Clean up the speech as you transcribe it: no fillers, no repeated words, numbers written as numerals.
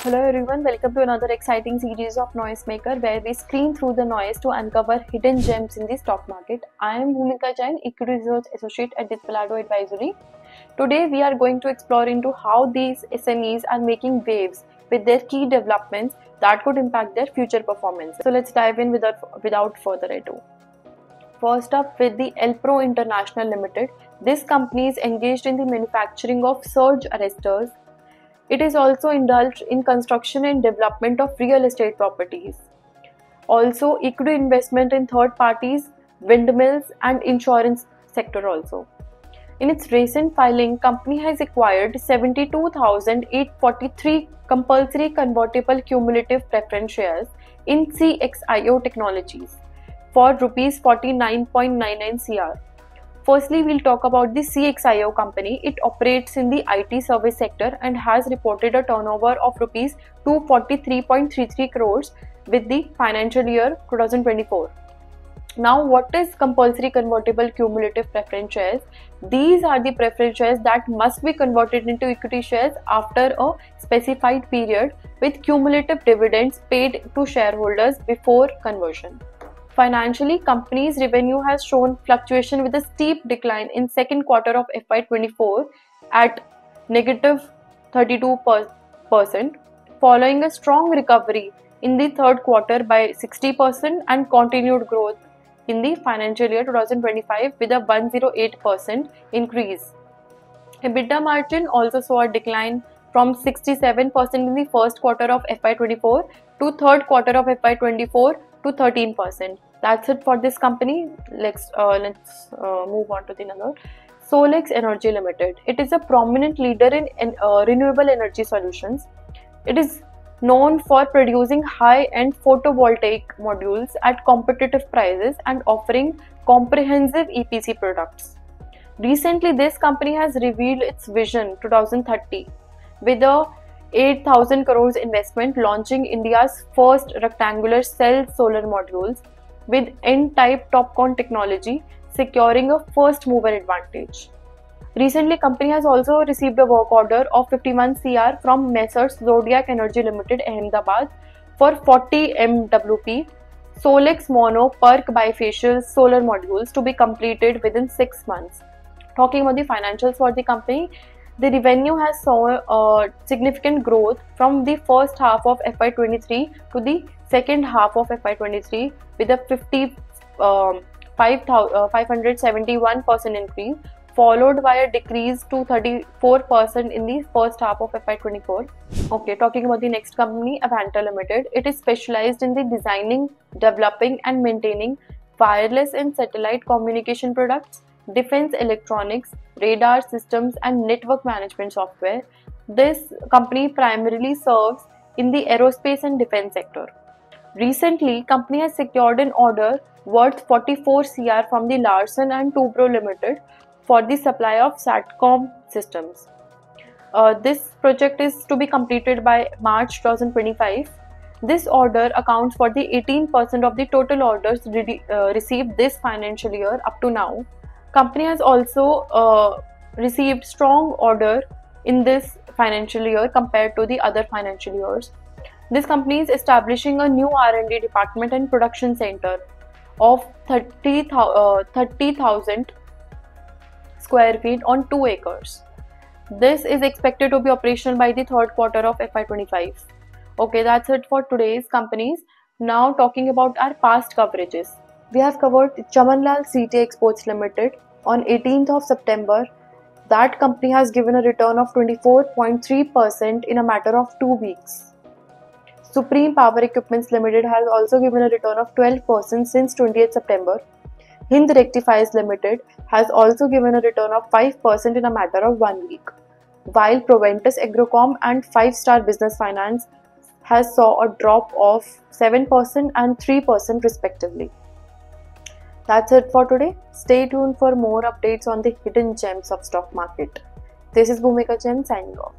Hello everyone, welcome to another exciting series of Noisemaker where we screen through the noise to uncover hidden gems in the stock market. I am Bhumika Jain, Equity Research Associate at Despelado Advisory. Today we are going to explore into how these SMEs are making waves with their key developments that could impact their future performance. So let's dive in without further ado. First up with the Elpro International Limited. This company is engaged in the manufacturing of surge arresters. It is also indulged in construction and development of real estate properties. Also, equity investment in third parties, windmills and insurance sector also. In its recent filing, company has acquired 72,843 compulsory convertible cumulative preference shares in CXIO Technologies for rupees 49.99 crore. Firstly, we'll talk about the CXIO company. It operates in the IT service sector and has reported a turnover of rupees 243.33 crores with the financial year 2024. Now, what is compulsory convertible cumulative preference shares? These are the preference shares that must be converted into equity shares after a specified period with cumulative dividends paid to shareholders before conversion. Financially, company's revenue has shown fluctuation with a steep decline in second quarter of FY24 at negative 32%, following a strong recovery in the third quarter by 60% and continued growth in the financial year 2025 with a 108% increase. EBITDA margin also saw a decline from 67% in the first quarter of FY24 to third quarter of FY24 to 13%. That's it for this company. Let's move on to the another. Solex Energy Limited. It is a prominent leader in renewable energy solutions. It is known for producing high-end photovoltaic modules at competitive prices and offering comprehensive EPC products. Recently, this company has revealed its vision 2030 with a 8,000 crores investment launching India's first rectangular cell solar modules with N-type TOPCon technology, securing a first mover advantage. Recently, company has also received a work order of 51 crore from Messrs Zodiac Energy Limited, Ahmedabad for 40 MWP Solex Mono PERC bifacial solar modules to be completed within 6 months. Talking about the financials for the company, the revenue has saw a significant growth from the first half of FY23 to the second half of FY23 with a 571% increase, followed by a decrease to 34% in the first half of FY24. Okay, talking about the next company, Avanta Limited. It is specialized in the designing, developing and maintaining wireless and satellite communication products, defense electronics, radar systems and network management software. This company primarily serves in the aerospace and defense sector. Recently, company has secured an order worth 44 crore from the Larsen & Toubro Limited for the supply of SATCOM systems. This project is to be completed by March 2025. This order accounts for the 18% of the total orders received this financial year up to now. Company has also received strong order in this financial year compared to the other financial years. This company is establishing a new R&D department and production center of 30,000 square feet on 2 acres. This is expected to be operational by the third quarter of FY25. Okay, that's it for today's companies. Now talking about our past coverages. We have covered Chamanlal CT Exports Limited on 18th of September. That company has given a return of 24.3% in a matter of 2 weeks. Supreme Power Equipments Limited has also given a return of 12% since 20th September. Hind Rectifiers Limited has also given a return of 5% in a matter of 1 week, while Proventus Agrocom and 5-Star Business Finance has saw a drop of 7% and 3% respectively. That's it for today. Stay tuned for more updates on the hidden gems of stock market. This is Bhumika Jain signing off.